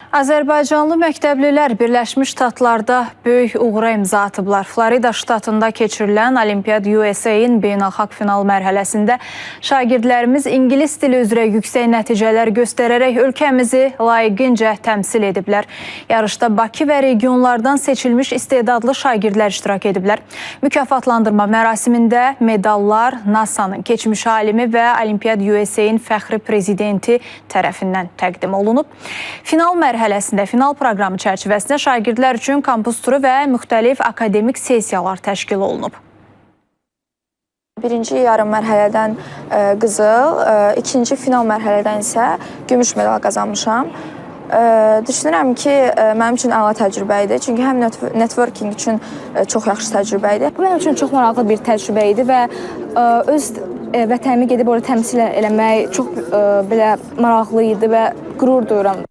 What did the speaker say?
Azərbaycanlı məktəblilər Birləşmiş Ştatlarda böyük uğura imza atıblar. Florida ştatında keçirilən Olimpiad USA-in beynəlxalq final mərhələsində şagirdlərimiz ingilis dili üzrə yüksək nəticələr göstərərək ölkəmizi layiqincə təmsil ediblər. Yarışda Bakı və regionlardan seçilmiş istedadlı şagirdlər iştirak ediblər. Mükafatlandırma mərasimində medallar NASA-nın keçmiş alimi və Olimpiad USA-in fəxri prezidenti tərəfindən təqdim olunub. Final proqramı çərçivəsində şagirdlər üçün kampus turu və müxtəlif akademik sessiyalar təşkil olunub. Birinci yarım mərhələdən qızıl, ikinci final mərhələdən isə gümüş medal qazanmışam. Düşünürəm ki, mənim üçün əla təcrübə idi. Çünki həm networking üçün çox yaxşı təcrübə idi. Bu mənim üçün çox maraqlı bir təcrübə idi və öz vətənimi gedib orada təmsil eləmək çox belə maraqlı idi və qürur duyuram.